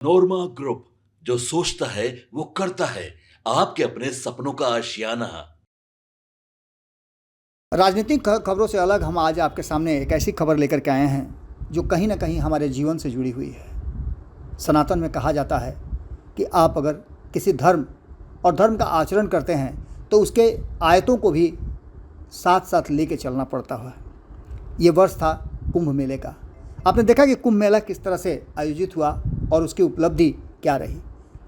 नोरमा group, जो सोचता है वो करता है। आपके अपने सपनों का आशियाना। राजनीतिक खबरों से अलग हम आज आपके सामने एक ऐसी खबर लेकर के आए हैं जो कहीं ना कहीं हमारे जीवन से जुड़ी हुई है। सनातन में कहा जाता है कि आप अगर किसी धर्म और धर्म का आचरण करते हैं तो उसके आयतों को भी साथ साथ लेके चलना पड़ता है। ये वर्ष था कुंभ मेले का। आपने देखा कि कुंभ मेला किस तरह से आयोजित हुआ और उसकी उपलब्धि क्या रही।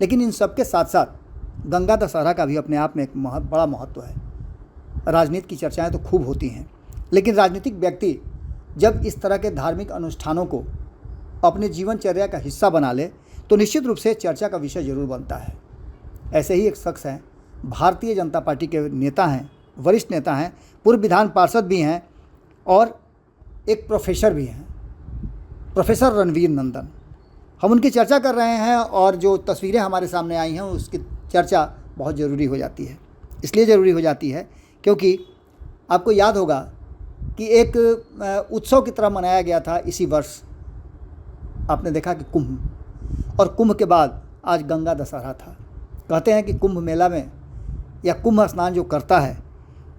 लेकिन इन सब के साथ साथ गंगा दशहरा का भी अपने आप में एक बड़ा महत्व है। राजनीति की चर्चाएं तो खूब होती हैं, लेकिन राजनीतिक व्यक्ति जब इस तरह के धार्मिक अनुष्ठानों को अपने जीवनचर्या का हिस्सा बना ले तो निश्चित रूप से चर्चा का विषय जरूर बनता है। ऐसे ही एक शख्स हैं, भारतीय जनता पार्टी के नेता हैं, वरिष्ठ नेता हैं, पूर्व विधान पार्षद भी हैं और एक प्रोफेसर भी हैं, प्रोफेसर रणवीर नंदन। हम उनकी चर्चा कर रहे हैं और जो तस्वीरें हमारे सामने आई हैं उसकी चर्चा बहुत ज़रूरी हो जाती है। इसलिए ज़रूरी हो जाती है क्योंकि आपको याद होगा कि एक उत्सव की तरह मनाया गया था इसी वर्ष। आपने देखा कि कुंभ, और कुंभ के बाद आज गंगा दशहरा था। कहते हैं कि कुंभ मेला में या कुंभ स्नान जो करता है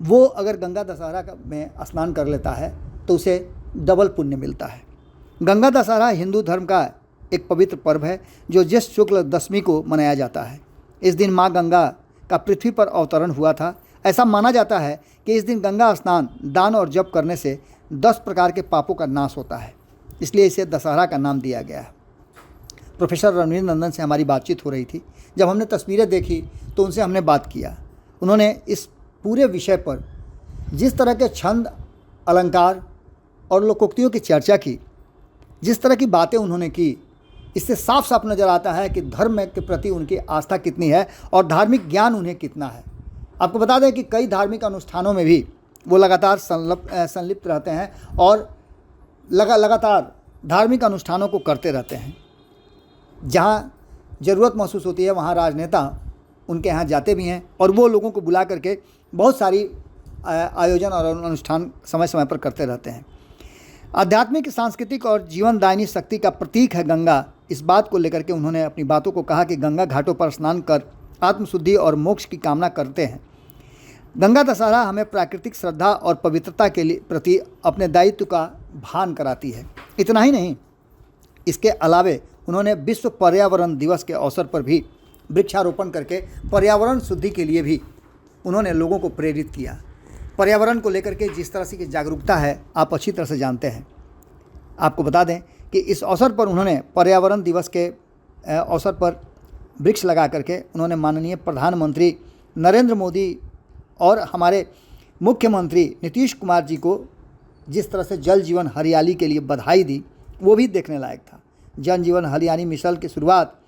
वो अगर गंगा दशहरा में स्नान कर लेता है तो उसे डबल पुण्य मिलता है। गंगा दशहरा हिंदू धर्म का एक पवित्र पर्व है जो ज्येष्ठ शुक्ल दशमी को मनाया जाता है। इस दिन माँ गंगा का पृथ्वी पर अवतरण हुआ था। ऐसा माना जाता है कि इस दिन गंगा स्नान, दान और जप करने से 10 प्रकार के पापों का नाश होता है, इसलिए इसे दशहरा का नाम दिया गया है। प्रोफेसर रणवीर नंदन से हमारी बातचीत हो रही थी। जब हमने तस्वीरें देखी तो उनसे हमने बात किया। उन्होंने इस पूरे विषय पर जिस तरह के छंद, अलंकार और लोकोक्तियों की चर्चा की, जिस तरह की बातें उन्होंने की, इससे साफ साफ नज़र आता है कि धर्म के प्रति उनकी आस्था कितनी है और धार्मिक ज्ञान उन्हें कितना है। आपको बता दें कि कई धार्मिक अनुष्ठानों में भी वो लगातार संलिप्त रहते हैं और लगातार धार्मिक अनुष्ठानों को करते रहते हैं। जहाँ ज़रूरत महसूस होती है वहाँ राजनेता उनके यहाँ जाते भी हैं और वो लोगों को बुला करके बहुत सारी आयोजन और अनुष्ठान समय समय पर करते रहते हैं। आध्यात्मिक, सांस्कृतिक और जीवनदायिनी शक्ति का प्रतीक है गंगा। इस बात को लेकर के उन्होंने अपनी बातों को कहा कि गंगा घाटों पर स्नान कर आत्मशुद्धि और मोक्ष की कामना करते हैं। गंगा दशहरा हमें प्राकृतिक श्रद्धा और पवित्रता के लिए प्रति अपने दायित्व का भान कराती है। इतना ही नहीं, इसके अलावे उन्होंने विश्व पर्यावरण दिवस के अवसर पर भी वृक्षारोपण करके पर्यावरण शुद्धि के लिए भी उन्होंने लोगों को प्रेरित किया। पर्यावरण को लेकर के जिस तरह से की जागरूकता है आप अच्छी तरह से जानते हैं। आपको बता दें कि इस अवसर पर उन्होंने पर्यावरण दिवस के अवसर पर वृक्ष लगा करके उन्होंने माननीय प्रधानमंत्री नरेंद्र मोदी और हमारे मुख्यमंत्री नीतीश कुमार जी को जिस तरह से जल जीवन हरियाली के लिए बधाई दी, वो भी देखने लायक था। जल जीवन हरियाली मिशन की शुरुआत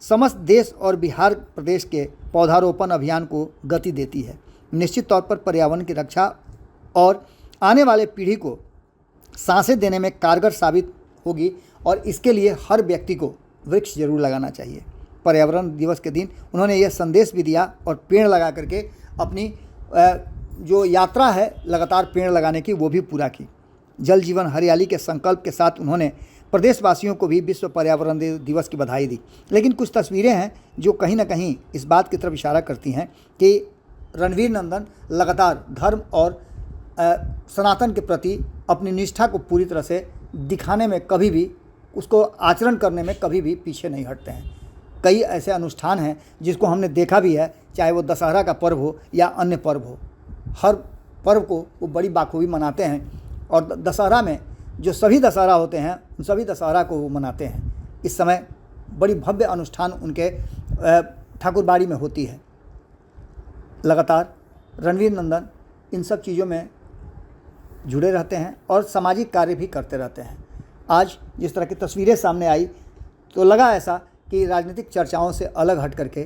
समस्त देश और बिहार प्रदेश के पौधारोपण अभियान को गति देती है। निश्चित तौर पर पर्यावरण की रक्षा और आने वाले पीढ़ी को सांसें देने में कारगर साबित होगी और इसके लिए हर व्यक्ति को वृक्ष जरूर लगाना चाहिए। पर्यावरण दिवस के दिन उन्होंने यह संदेश भी दिया और पेड़ लगा करके अपनी जो यात्रा है लगातार पेड़ लगाने की वो भी पूरा की। जल जीवन हरियाली के संकल्प के साथ उन्होंने प्रदेशवासियों को भी विश्व पर्यावरण दिवस की बधाई दी। लेकिन कुछ तस्वीरें हैं जो कहीं ना कहीं इस बात की तरफ इशारा करती हैं कि रणवीर नंदन लगातार धर्म और सनातन के प्रति अपनी निष्ठा को पूरी तरह से दिखाने में कभी भी, उसको आचरण करने में कभी भी पीछे नहीं हटते हैं। कई ऐसे अनुष्ठान हैं जिसको हमने देखा भी है, चाहे वो दशहरा का पर्व हो या अन्य पर्व हो। हर पर्व को वो बड़ी बाखूबी मनाते हैं और दशहरा में जो सभी दशहरा होते हैं उन सभी दशहरा को वो मनाते हैं। इस समय बड़ी भव्य अनुष्ठान उनके ठाकुरबाड़ी में होती है। लगातार रणवीर नंदन इन सब चीज़ों में जुड़े रहते हैं और सामाजिक कार्य भी करते रहते हैं। आज जिस तरह की तस्वीरें सामने आई तो लगा ऐसा कि राजनीतिक चर्चाओं से अलग हट करके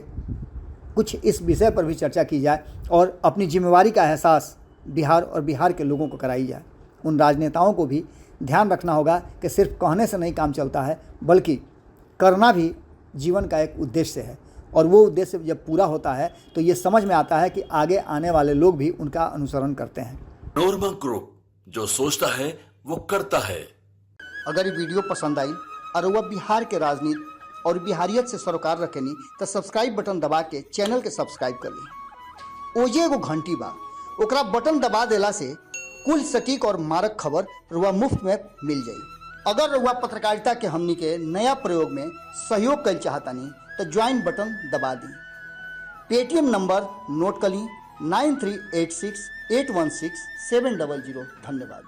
कुछ इस विषय पर भी चर्चा की जाए और अपनी जिम्मेवारी का एहसास बिहार और बिहार के लोगों को कराई जाए। उन राजनेताओं को भी ध्यान रखना होगा कि सिर्फ कहने से नहीं काम चलता है, बल्कि करना भी जीवन का एक उद्देश्य है और वो उद्देश्य जब पूरा होता है तो ये समझ में आता है कि आगे आने वाले लोग भी उनका अनुसरण करते हैं। नोरमा ग्रुप, जो सोचता है वो करता है। अगर ये वीडियो पसंद आई और वह बिहार के राजनीति और बिहारियत से सरोकार रखेनी तो सब्सक्राइब बटन दबा के चैनल के सब्सक्राइब कर ली। ओजे एगो घंटी बा, ओकरा बटन दबा देला से कुल सटीक और मारक खबर रुआ मुफ्त में मिल जाई। अगर रुआ पत्रकारिता के हमनी के नया प्रयोग में सहयोग कर चाहतानी तो ज्वाइन बटन दबा दी। पेटीएम नंबर नोट कर ली 9386816700। धन्यवाद।